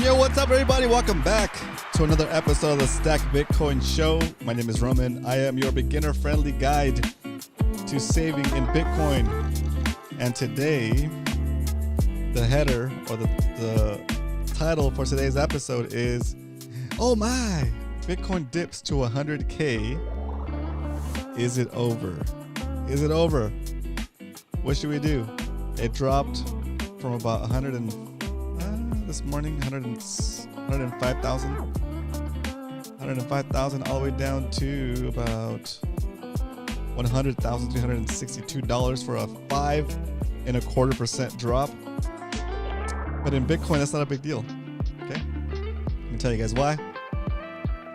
Yo, what's up, everybody? Welcome back to another episode of the Stack Bitcoin Show. My name is Roman. I am your beginner-friendly guide to saving in Bitcoin. And today, the header or the title for today's episode is, oh my, Bitcoin dips to 100K. Is it over? Is it over? What should we do? It dropped from about 100 and this morning, 105,000 all the way down to about $100,362 for a 5.25% drop. But in Bitcoin, that's not a big deal. Okay, let me tell you guys why.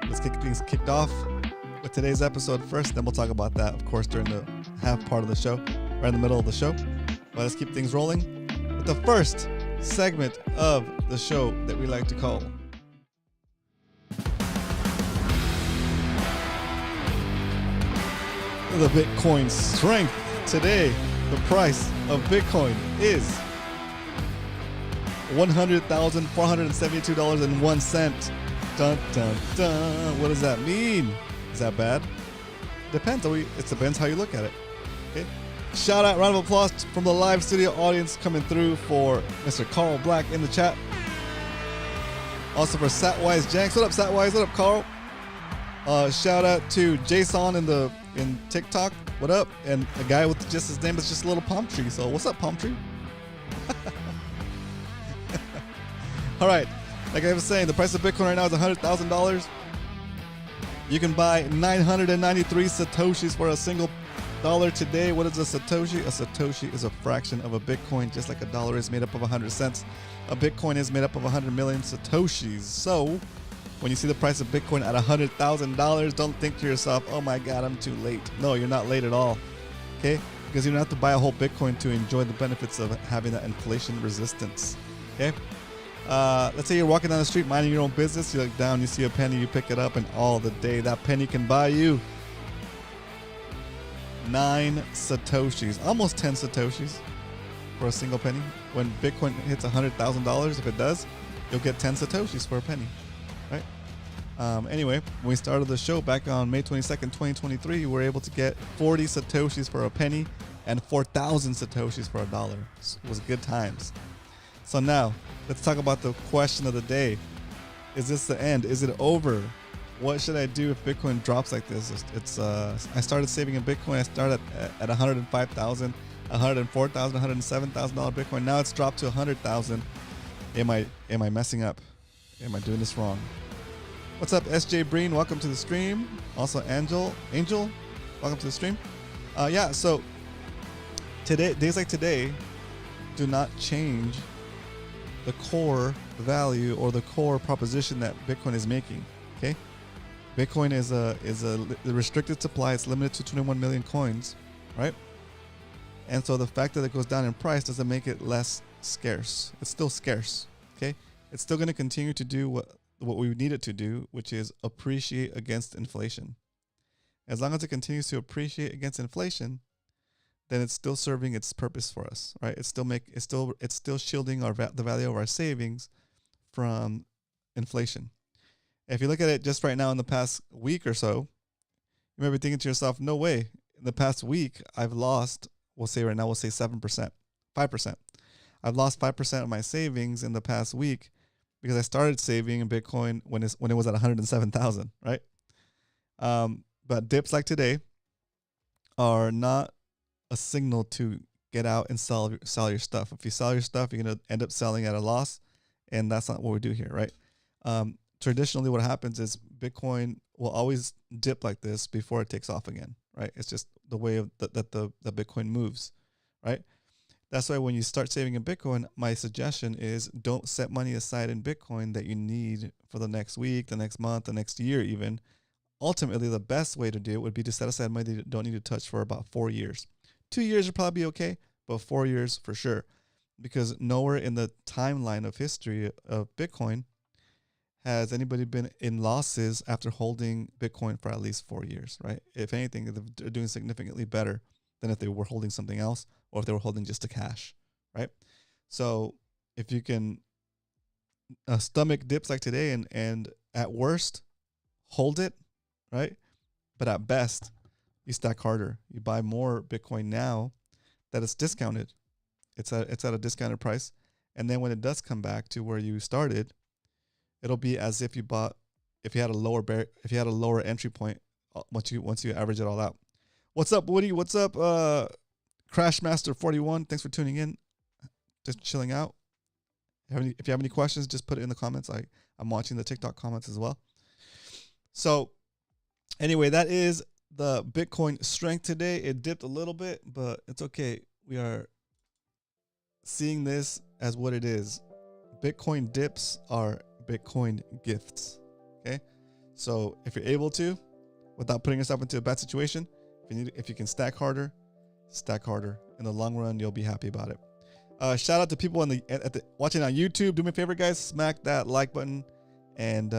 Let's get things kicked off with today's episode first. Then we'll talk about that, of course, during the half part of the show, right in the middle of the show. But let's keep things rolling with the first segment of the show that we like to call the Bitcoin Strength. Today, the price of Bitcoin is $100,472.01. Dun, dun, dun. What does that mean? Is that bad? Depends. It depends how you look at it. Okay. Shout out, round of applause from the live studio audience coming through for Mr. Carl Black in the chat. Also for Satwise Janks. What up, Satwise? What up, Carl? Shout out to Jason in TikTok. What up? And a guy with just his name is just a little palm tree. So what's up, palm tree? All right. Like I was saying, the price of Bitcoin right now is $100,000. You can buy 993 Satoshis for a single dollar today. What is a Satoshi? A Satoshi is a fraction of a Bitcoin, just like a dollar is made up of 100 cents. A Bitcoin is made up of 100 million Satoshis. So when you see the price of Bitcoin at $100,000, don't think to yourself, oh my God, I'm too late. No, you're not late at all. Okay? Because you don't have to buy a whole Bitcoin to enjoy the benefits of having that inflation resistance. Okay? Let's say you're walking down the street minding your own business. You look down, you see a penny, you pick it up, and all the day that penny can buy you 9 Satoshis, almost 10 Satoshis for a single penny. When Bitcoin hits $100,000, if it does, you'll get 10 Satoshis for a penny, right? Anyway, when we started the show back on May 22nd, 2023, we were able to get 40 Satoshis for a penny and 4,000 Satoshis for a dollar. It was good times. So now, let's talk about the question of the day. Is this the end? Is it over? What should I do if Bitcoin drops like this? I started saving in Bitcoin. I started at 105,000, 104,000, $107,000 Bitcoin. Now it's dropped to 100,000. Am I messing up? Am I doing this wrong? What's up, SJ Breen? Welcome to the stream. Also, Angel, welcome to the stream. Yeah. So today, days like today, do not change the core value or the core proposition that Bitcoin is making. Okay. Bitcoin is a restricted supply. It's limited to 21 million coins, right? And so the fact that it goes down in price doesn't make it less scarce. It's still scarce, okay? It's still going to continue to do what we need it to do, which is appreciate against inflation. As long as it continues to appreciate against inflation, then it's still serving its purpose for us, right? It's still shielding the value of our savings from inflation. If you look at it just right now in the past week or so, you might be thinking to yourself, no way. In the past week, I've lost, we'll say 7%, 5%. I've lost 5% of my savings in the past week because I started saving in Bitcoin when it was at 107,000, right? But dips like today are not a signal to get out and sell your stuff. If you sell your stuff, you're going to end up selling at a loss, and that's not what we do here, right? Traditionally, what happens is Bitcoin will always dip like this before it takes off again, right? It's just the way that the Bitcoin moves, right? That's why when you start saving in Bitcoin, my suggestion is don't set money aside in Bitcoin that you need for the next week, the next month, the next year even. Ultimately, the best way to do it would be to set aside money that you don't need to touch for about 4 years. 2 years would probably be okay, but 4 years for sure. Because nowhere in the timeline of history of Bitcoin has anybody been in losses after holding Bitcoin for at least 4 years, right? If anything, they're doing significantly better than if they were holding something else or if they were holding just a cash, right? So if you can stomach dips like today, and at worst, hold it, right? But at best, you stack harder. You buy more Bitcoin now that it's discounted. It's at a discounted price, and then when it does come back to where you started, it'll be as if you had a lower entry point once you average it all out. What's up, Woody? What's up, Crashmaster41? Thanks for tuning in. Just chilling out. If you have any questions, just put it in the comments. I'm watching the TikTok comments as well. So anyway, that is the Bitcoin strength today. It dipped a little bit, but it's okay. We are seeing this as what it is. Bitcoin dips are Bitcoin gifts. Okay. So if you're able to, without putting yourself into a bad situation, if you can stack harder. In the long run, you'll be happy about it. Shout out to people watching on YouTube. Do me a favor, guys. Smack that like button and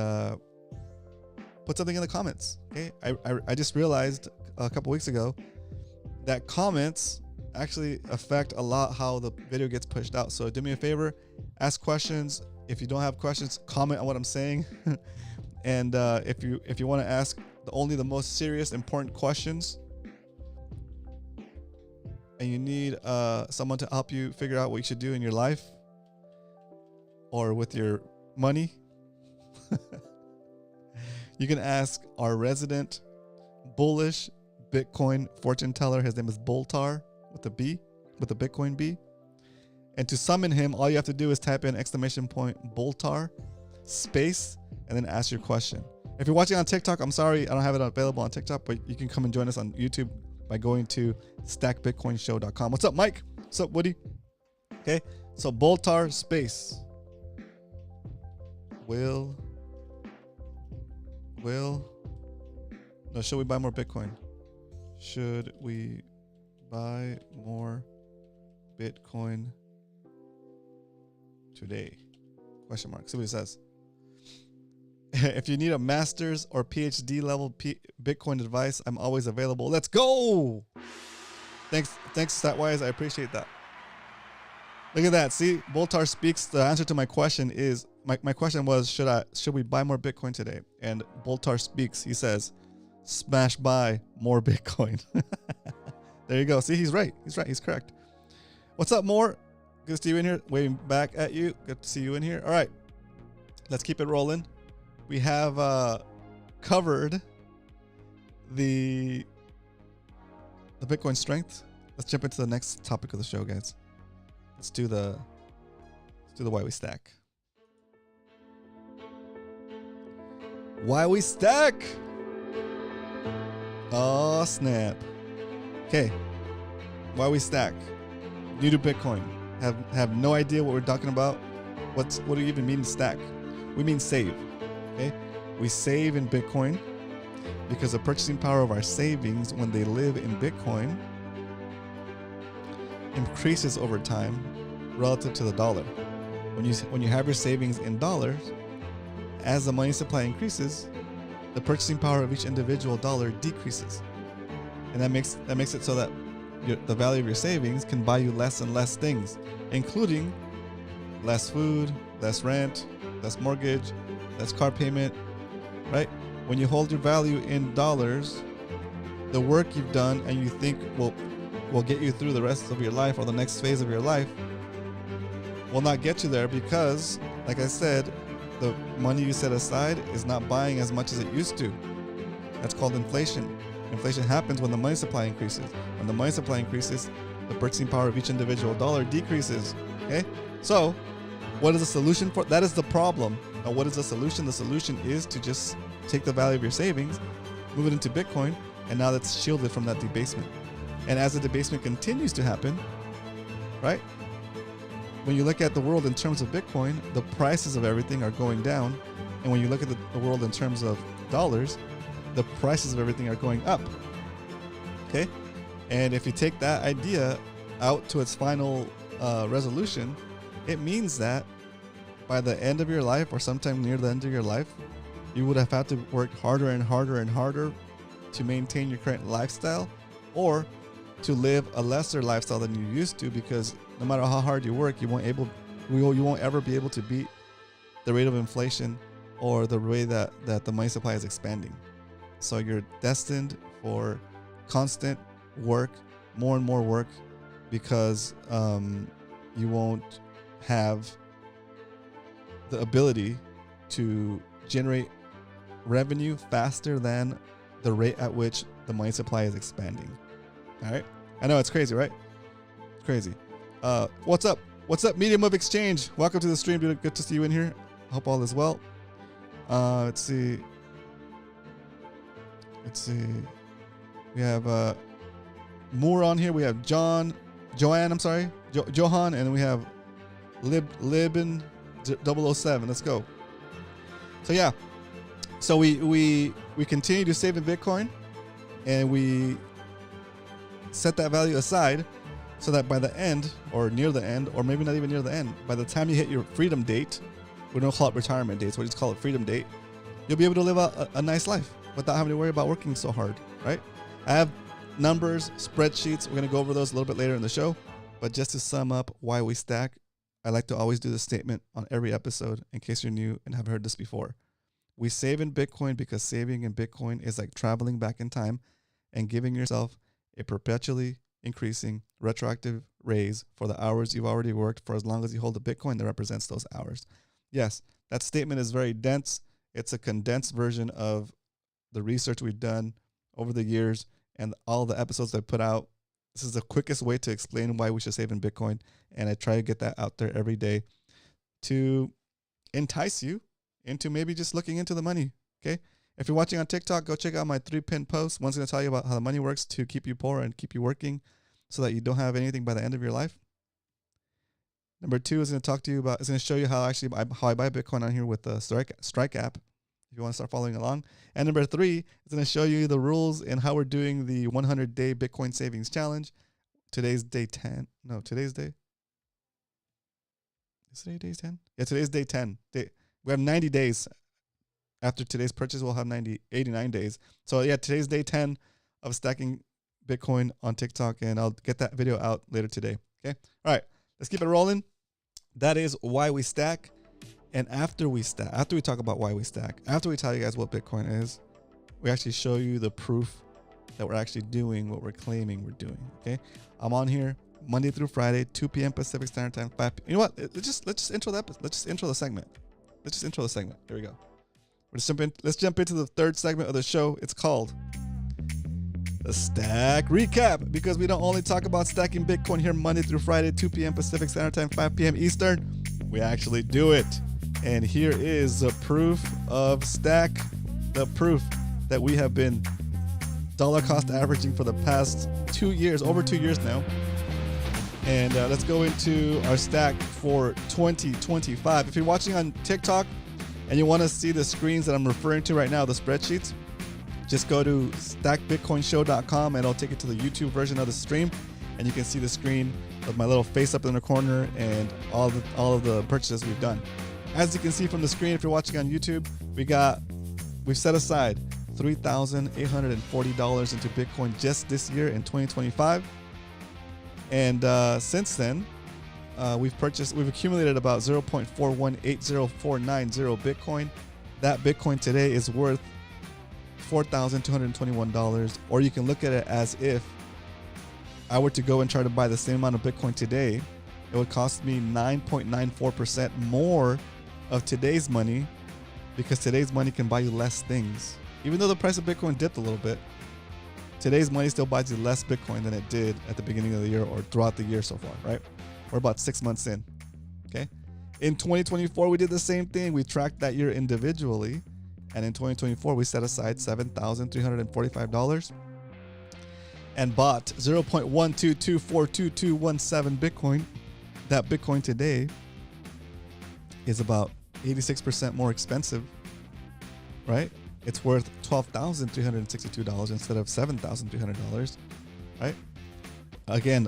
put something in the comments. Okay. I just realized a couple weeks ago that comments actually affect a lot how the video gets pushed out. So do me a favor, ask questions. If you don't have questions, comment on what I'm saying. And if you want to ask only the most serious, important questions, and you need someone to help you figure out what you should do in your life or with your money, you can ask our resident bullish Bitcoin fortune teller. His name is Boltar with a Bitcoin B. And to summon him, all you have to do is type in ! Boltar space and then ask your question. If you're watching on TikTok, I'm sorry I don't have it available on TikTok, but you can come and join us on YouTube by going to stackbitcoinshow.com. What's up, Mike? What's up, Woody? Okay, so Boltar space. Should we buy more Bitcoin? Should we buy more Bitcoin today? Question mark. See what it says. If you need a master's or PhD level Bitcoin advice, I'm always available. Let's go. Thanks, Statwise. I appreciate that. Look at that. See, Boltar speaks. The answer to my question is, my question was, should we buy more Bitcoin today? And Boltar speaks. He says, smash buy more Bitcoin. There you go. See, he's right. He's correct. What's up, more? Good to see you in here. Waving back at you. Good to see you in here. All right. Let's keep it rolling. We have covered the Bitcoin strength. Let's jump into the next topic of the show, guys. Let's do the why we stack. Why we stack? Oh, snap. Okay. Why we stack? New to Bitcoin. Have no idea what we're talking about. What do you even mean stack? We mean save. Okay? We save in Bitcoin because the purchasing power of our savings when they live in Bitcoin increases over time relative to the dollar. When you have your savings in dollars, as the money supply increases, the purchasing power of each individual dollar decreases. And that makes it so that the value of your savings can buy you less and less things, including less food, less rent, less mortgage, less car payment, right? When you hold your value in dollars, the work you've done and you think will get you through the rest of your life or the next phase of your life will not get you there because, like I said, the money you set aside is not buying as much as it used to. That's called inflation. Inflation happens when the money supply increases. When the money supply increases, the purchasing power of each individual dollar decreases. Okay? So, what is the solution for that? Is the problem. Now, what is the solution? The solution is to just take the value of your savings, move it into Bitcoin, and now that's shielded from that debasement. And as the debasement continues to happen, right? When you look at the world in terms of Bitcoin, the prices of everything are going down. And when you look at the world in terms of dollars, the prices of everything are going up. Okay? And if you take that idea out to its final resolution, it means that by the end of your life or sometime near the end of your life, you would have had to work harder and harder and harder to maintain your current lifestyle or to live a lesser lifestyle than you used to, because no matter how hard you work, you won't ever be able to beat the rate of inflation or the way that the money supply is expanding. So you're destined for constant work, more and more work, because you won't have the ability to generate revenue faster than the rate at which the money supply is expanding. All right. I know it's crazy, right? It's crazy. What's up? What's up, medium of exchange? Welcome to the stream, dude. Good to see you in here. Hope all is well. Let's see. We have Moore on here. We have Johan, I'm sorry, Johan, and we have Libin 007. Let's go. So yeah. So we continue to save in Bitcoin, and we set that value aside so that by the end, or near the end, or maybe not even near the end, by the time you hit your freedom date, we don't call it retirement dates, we just call it freedom date, you'll be able to live a nice life without having to worry about working so hard, right? I have numbers, spreadsheets. We're going to go over those a little bit later in the show. But just to sum up why we stack, I like to always do this statement on every episode in case you're new and haven't heard this before. We save in Bitcoin because saving in Bitcoin is like traveling back in time and giving yourself a perpetually increasing retroactive raise for the hours you've already worked for as long as you hold a Bitcoin that represents those hours. Yes, that statement is very dense. It's a condensed version of the research we've done over the years and all the episodes I put out. This is the quickest way to explain why we should save in Bitcoin. And I try to get that out there every day to entice you into maybe just looking into the money. Okay. If you're watching on TikTok, go check out my 3 pin posts. One's going to tell you about how the money works to keep you poor and keep you working so that you don't have anything by the end of your life. Number 2 is going to talk to you about, it's going to show you how I buy Bitcoin on here with the Strike app, if you want to start following along. And number 3 is going to show you the rules and how we're doing the 100-day Bitcoin savings challenge. Today's day 10. No, today's day. Is today day 10? Yeah, today's day 10. We have 90 days. After today's purchase, we'll have 89 days. So yeah, today's day 10 of stacking Bitcoin on TikTok, and I'll get that video out later today. Okay. All right. Let's keep it rolling. That is why we stack. And after we talk about why we stack, after we tell you guys what Bitcoin is, we actually show you the proof that we're actually doing what we're claiming we're doing. Okay. I'm on here Monday through Friday, 2 p.m. Pacific Standard Time, 5 p.m. You know what? Let's just intro the episode. Let's just intro the segment. Here we go. Let's jump into the third segment of the show. It's called the Stack Recap, because we don't only talk about stacking Bitcoin here Monday through Friday, 2 p.m. Pacific Standard Time, 5 p.m. Eastern. We actually do it. And here is the proof of stack, the proof that we have been dollar cost averaging for the past 2 years, over 2 years now. And let's go into our stack for 2025. If you're watching on TikTok and you want to see the screens that I'm referring to right now, the spreadsheets, just go to stackbitcoinshow.com and it'll take you to the YouTube version of the stream, and you can see the screen with my little face up in the corner and all of the purchases we've done. As you can see from the screen, if you're watching on YouTube, we've set aside $3,840 into Bitcoin just this year in 2025. And since then, we've accumulated about 0.4180490 Bitcoin. That Bitcoin today is worth $4,221. Or you can look at it as if I were to go and try to buy the same amount of Bitcoin today, it would cost me 9.94% more of today's money, because today's money can buy you less things. Even though the price of Bitcoin dipped a little bit, today's money still buys you less Bitcoin than it did at the beginning of the year or throughout the year so far, right? We're about 6 months in, okay? In 2024, we did the same thing. We tracked that year individually. And in 2024, we set aside $7,345 and bought 0.122422217 Bitcoin. That Bitcoin today is about 86% more expensive, right? It's worth $12,362 instead of $7,300, right? Again,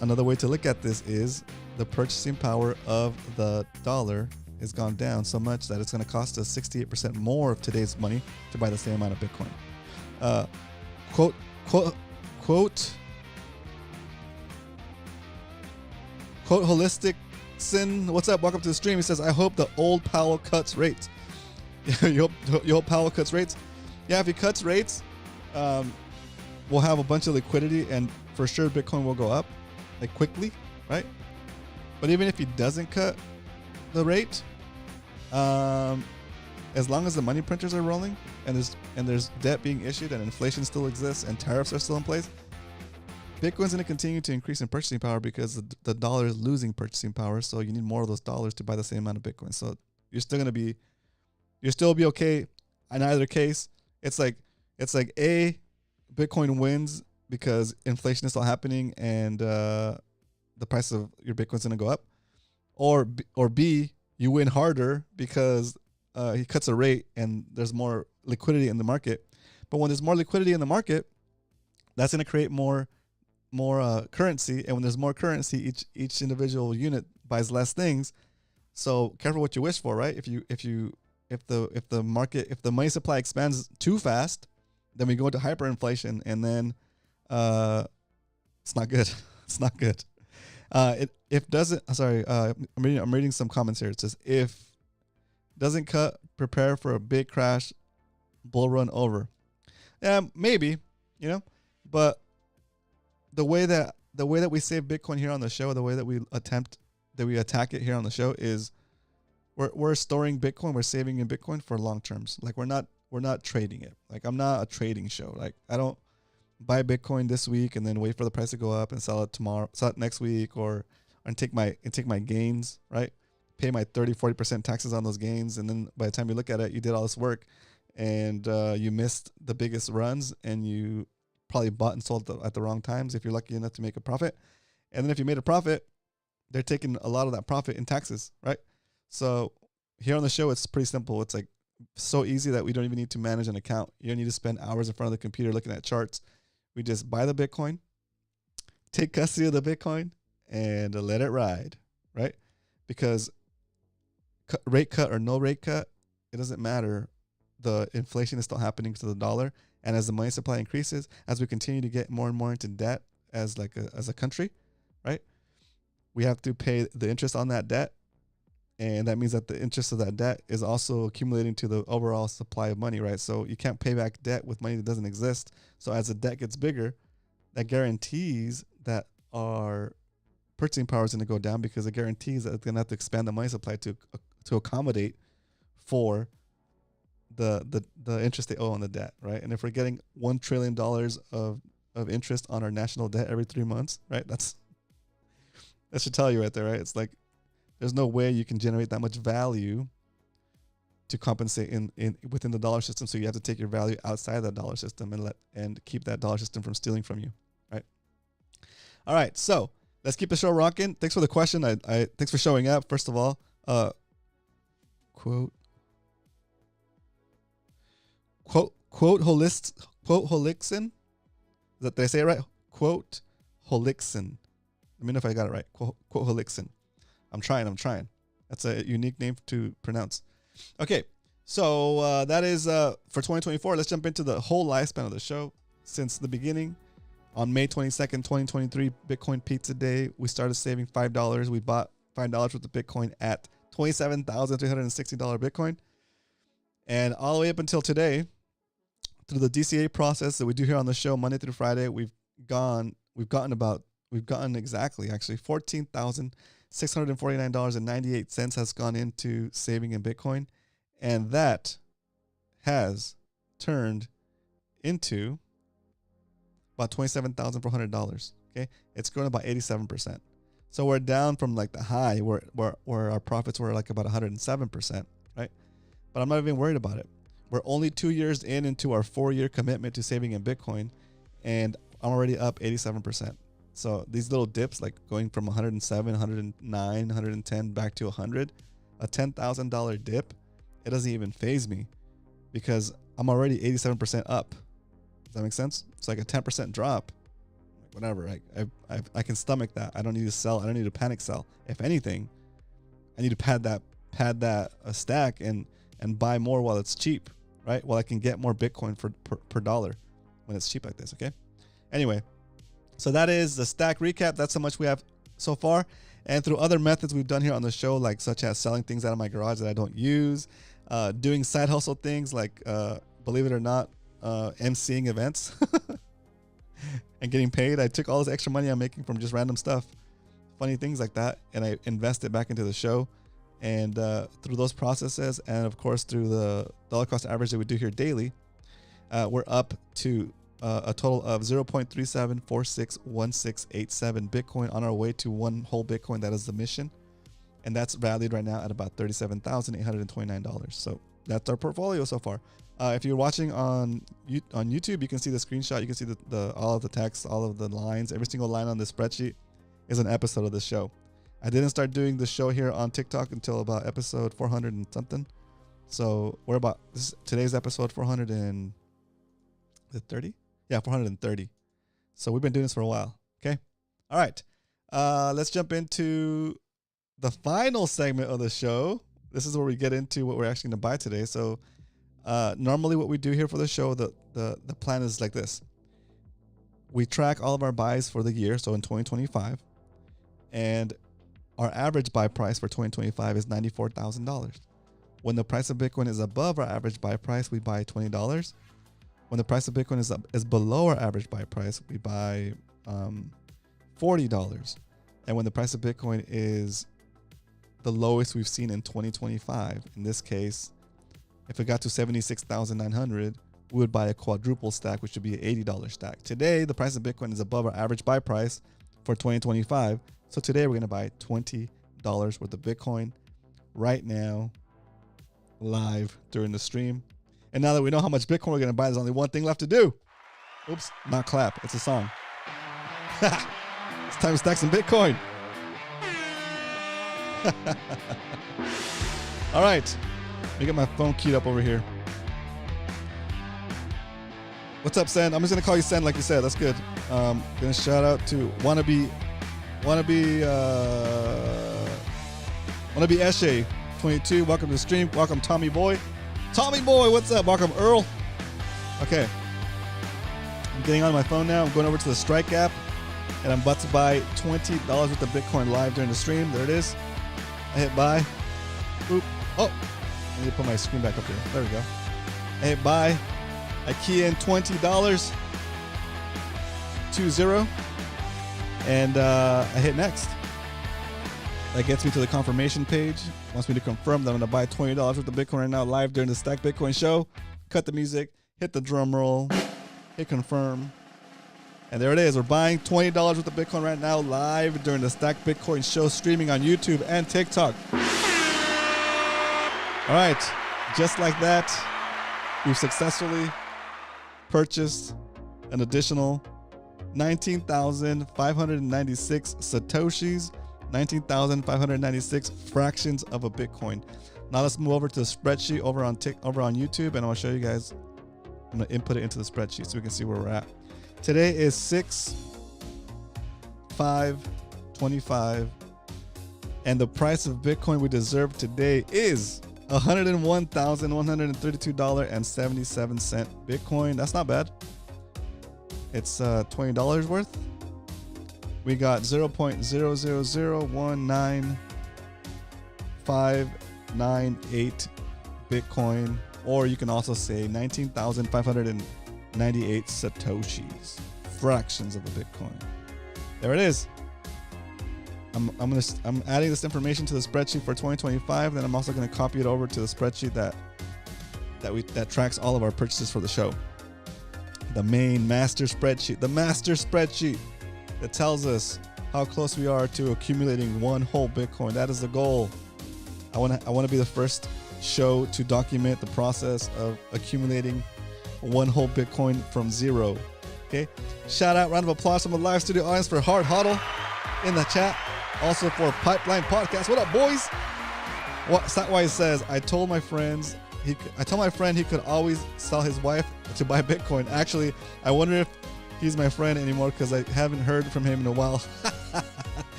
another way to look at this is the purchasing power of the dollar has gone down so much that it's going to cost us 68% more of today's money to buy the same amount of Bitcoin. Quote holistic Holixon, what's up? Welcome to the stream. He says, I hope the old Powell cuts rates. you hope Powell cuts rates? Yeah, if he cuts rates, we'll have a bunch of liquidity, and for sure Bitcoin will go up, like quickly, right? But even if he doesn't cut the rate, as long as the money printers are rolling and there's debt being issued and inflation still exists and tariffs are still in place, Bitcoin's going to continue to increase in purchasing power because the dollar is losing purchasing power. So you need more of those dollars to buy the same amount of Bitcoin. So you'll still be okay in either case. It's like A, Bitcoin wins because inflation is still happening and the price of your Bitcoin's going to go up, or B, you win harder because he cuts a rate and there's more liquidity in the market. But when there's more liquidity in the market, that's going to create more currency, and when there's more currency, each individual unit buys less things. So careful what you wish for, right? If the money supply expands too fast, then we go into hyperinflation, and then it's not good. It's not good. I'm reading some comments here. It says, if doesn't cut, prepare for a big crash, bull run over. Yeah, maybe, but the way that we save Bitcoin here on the show, the way that we attack it here on the show is we're storing Bitcoin, we're saving in Bitcoin for long terms. Like we're not trading it. Like I'm not a trading show. Like I don't buy Bitcoin this week and then wait for the price to go up and sell it next week, and take my gains, right? Pay my 30-40% taxes on those gains, and then by the time you look at it, you did all this work and you missed the biggest runs, and you probably bought and sold at the wrong times if you're lucky enough to make a profit. And then if you made a profit, they're taking a lot of that profit in taxes, right? So here on the show, it's pretty simple. It's like so easy that we don't even need to manage an account. You don't need to spend hours in front of the computer looking at charts. We just buy the Bitcoin, take custody of the Bitcoin, and let it ride, right? Because rate cut or no rate cut, it doesn't matter. The inflation is still happening to the dollar. And as the money supply increases, as we continue to get more and more into debt as a country, right? We have to pay the interest on that debt. And that means that the interest of that debt is also accumulating to the overall supply of money, right? So you can't pay back debt with money that doesn't exist. So as the debt gets bigger, that guarantees that our purchasing power is going to go down, because it guarantees that it's going to have to expand the money supply to accommodate for the interest they owe on the debt, right? And if we're getting $1 trillion of interest on our national debt every 3 months, right? That should tell you right there, right? It's like there's no way you can generate that much value to compensate within the dollar system. So you have to take your value outside that dollar system and keep that dollar system from stealing from you, right? All right, so let's keep the show rocking. Thanks for the question. Thanks for showing up. First of all, quote Holixon. Did I say it right? Quote Holixon. Let me know if I got it right. Quote Holixon. I'm trying. That's a unique name to pronounce. Okay, so that is for 2024. Let's jump into the whole lifespan of the show. Since the beginning, on May 22nd, 2023, Bitcoin Pizza Day, we started saving $5. We bought $5 worth of Bitcoin at $27,360 Bitcoin. And all the way up until today, through the DCA process that we do here on the show Monday through Friday, we've gotten exactly $14,649.98 has gone into saving in Bitcoin, and that has turned into about $27,400. Okay, it's grown about 87%. So we're down from like the high where our profits were like about 107%, right? But I'm not even worried about it. We're only 2 years into our 4-year commitment to saving in Bitcoin, and I'm already up 87%. So these little dips, like going from 107, 109, 110 back to 100, a $10,000 dip, it doesn't even faze me because I'm already 87% up. Does that make sense? It's like a 10% drop. Whatever. I can stomach that. I don't need to sell. I don't need to panic sell. If anything, I need to pad that stack and buy more while it's cheap, right? While I can get more Bitcoin per dollar when it's cheap like this. Okay. Anyway, so that is the stack recap. That's how much we have so far. and through other methods we've done here on the show, like such as selling things out of my garage that I don't use, doing side hustle things like, believe it or not, emceeing events and getting paid. I took all this extra money I'm making from just random stuff, funny things like that, and I invest it back into the show. And through those processes, and of course through the dollar cost average that we do here daily, we're up to a total of 0.37461687 Bitcoin on our way to one whole Bitcoin. That is the mission. And that's valued right now at about $37,829. So that's our portfolio so far. If you're watching on YouTube, you can see the screenshot. You can see the all of the text, all of the lines. Every single line on the spreadsheet is an episode of the show. I didn't start doing the show here on TikTok until about episode 400 and something. So we're about today's episode 430. Yeah, 430. So we've been doing this for a while. Okay. All right. Let's jump into the final segment of the show. This is where we get into what we're actually going to buy today. So normally what we do here for the show, the plan is like this. We track all of our buys for the year. So in 2025, and our average buy price for 2025 is $94,000. When the price of Bitcoin is above our average buy price, we buy $20. When the price of Bitcoin is below our average buy price, we buy $40. And when the price of Bitcoin is the lowest we've seen in 2025, in this case, if it got to 76,900, we would buy a quadruple stack, which would be an $80 stack. Today, the price of Bitcoin is above our average buy price for 2025. So today we're going to buy $20 worth of Bitcoin right now, live during the stream. And now that we know how much Bitcoin we're going to buy, there's only one thing left to do. Oops, not clap. It's a song. It's time to stack some Bitcoin. All right. Let me get my phone keyed up over here. What's up, Sen? I'm just going to call you Sen like you said. That's good. Going to shout out to Wannabe Eshe 22. Welcome to the stream. Welcome, Tommy Boy. Tommy Boy, what's up? Welcome, Earl. Okay. I'm getting on my phone now. I'm going over to the Strike app, and I'm about to buy $20 worth of Bitcoin live during the stream. There it is. I hit buy. Boop. Oh, I need to put my screen back up here. There we go. I hit buy. I key in $20. 20. And I hit next. That gets me to the confirmation page. Wants me to confirm that I'm going to buy $20 worth of Bitcoin right now live during the Stack Bitcoin show. Cut the music, hit the drum roll, hit confirm. And there it is. We're buying $20 worth of Bitcoin right now live during the Stack Bitcoin show, streaming on YouTube and TikTok. All right. Just like that, we've successfully purchased an additional 19,596 Satoshis, 19,596 fractions of a Bitcoin. Now let's move over to the spreadsheet over on YouTube, and I'll show you guys. I'm going to input it into the spreadsheet so we can see where we're at. Today is 6/5/25, and the price of Bitcoin we deserve today is $101,132.77 Bitcoin. That's not bad. It's $20 worth. We got 0.0001958 Bitcoin, or you can also say 19,598 Satoshis, fractions of a Bitcoin. There it is. I'm adding this information to the spreadsheet for 2025. Then I'm also going to copy it over to the spreadsheet that tracks all of our purchases for the show. The main master spreadsheet, that tells us how close we are to accumulating one whole Bitcoin. That is the goal. I want to be the first show to document the process of accumulating one whole Bitcoin from zero. Okay. Shout out, round of applause from the live studio audience for Hard Huddle in the chat. Also for Pipeline Podcast. What up, boys? Satwise says, I told my friend he could always sell his wife to buy Bitcoin. Actually, I wonder if he's my friend anymore because I haven't heard from him in a while.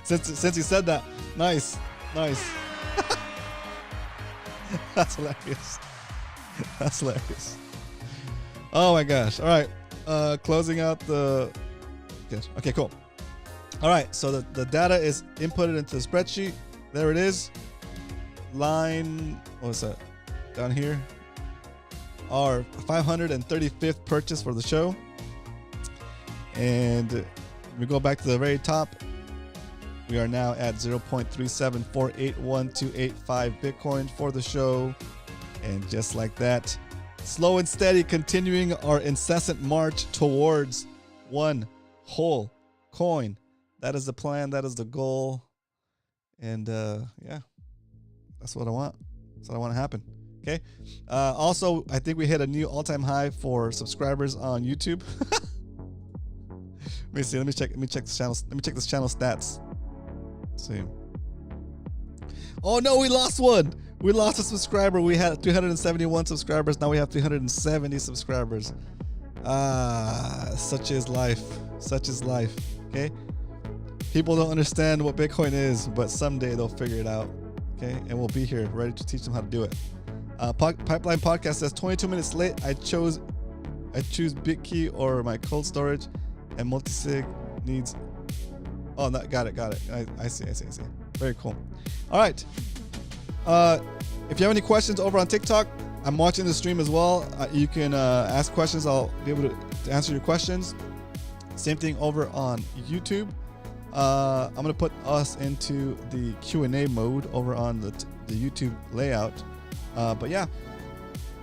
since he said that. Nice. That's hilarious. Oh my gosh. All right. Closing out the... Okay, cool. All right, so the data is inputted into the spreadsheet. There it is. Line, what's that? Down here. Our 535th purchase for the show. And we go back to the very top. We are now at 0.3748125 Bitcoin for the show. And just like that, slow and steady, continuing our incessant march towards one whole coin. That is the plan. That is the goal. And yeah, that's what I want. That's what I want to happen. Okay. Also, I think we hit a new all-time high for subscribers on YouTube. Let me see. Let me check this channel. Let me check this channel stats. Let's see. Oh no, we lost one. We lost a subscriber. We had 371 subscribers. Now we have 370 subscribers. Such is life. Such is life. Okay. People don't understand what Bitcoin is, but someday they'll figure it out. Okay. And we'll be here ready to teach them how to do it. Pipeline Podcast says 22 minutes late. I choose BitKey or my cold storage, and multisig needs. Oh, no, got it. I see. Very cool. All right. If you have any questions over on TikTok, I'm watching the stream as well. You can ask questions. I'll be able to answer your questions. Same thing over on YouTube. I'm going to put us into the Q&A mode over on the YouTube layout. But yeah,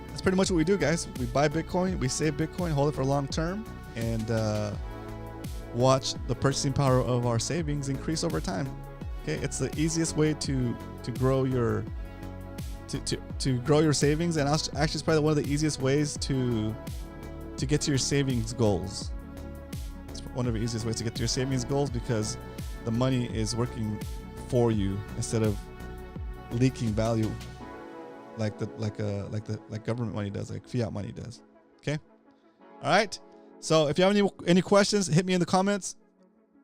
that's pretty much what we do, guys. We buy Bitcoin, we save Bitcoin, hold it for long term, and watch the purchasing power of our savings increase over time. Okay, it's the easiest way to grow your grow your savings, and actually it's probably one of the easiest ways to get to your savings goals. It's one of the easiest ways to get to your savings goals because the money is working for you instead of leaking value like government money does, like fiat money does. Okay. All right. So if you have any questions, hit me in the comments,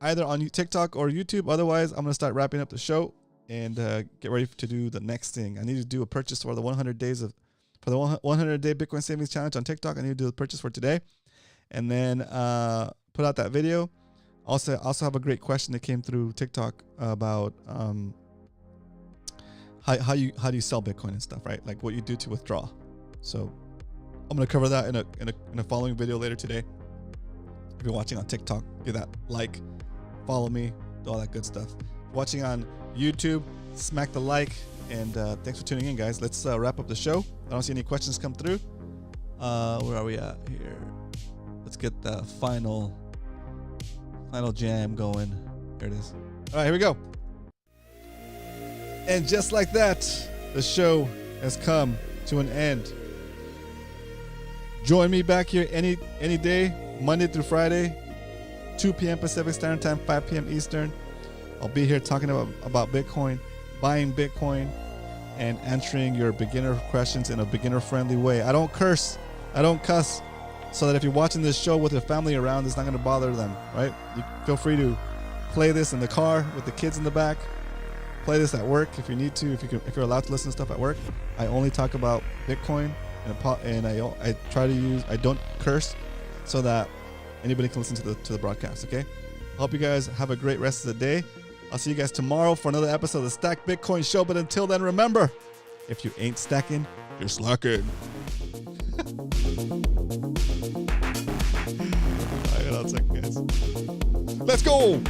either on TikTok or YouTube. Otherwise, I'm gonna start wrapping up the show and get ready to do the next thing. I need to do a purchase for the 100 day Bitcoin savings challenge on TikTok. I need to do the purchase for today, and then put out that video. Also have a great question that came through TikTok about how do you sell Bitcoin and stuff, right? Like what you do to withdraw. So I'm gonna cover that in a following video later today. If you're watching on TikTok, give that like, follow me, do all that good stuff. Watching on YouTube, smack the like, and thanks for tuning in, guys. Let's wrap up the show. I don't see any questions come through. Where are we at here? Let's get the final jam going. There it is. All right, here we go. And just like that, the show has come to an end. Join me back here any day, Monday through Friday, 2 p.m. Pacific Standard Time, 5 p.m. Eastern. I'll be here talking about Bitcoin, buying Bitcoin, and answering your beginner questions in a beginner-friendly way. I don't curse. I don't cuss. So that if you're watching this show with your family around, it's not going to bother them, right? You feel free to play this in the car with the kids in the back. Play this at work if you need to, if you're allowed to listen to stuff at work. I only talk about Bitcoin, and I don't curse so that anybody can listen to the broadcast, okay? Hope you guys have a great rest of the day. I'll see you guys tomorrow for another episode of the Stack Bitcoin Show. But until then, remember, if you ain't stacking, you're slacking. All right, I'll take guys. Let's go.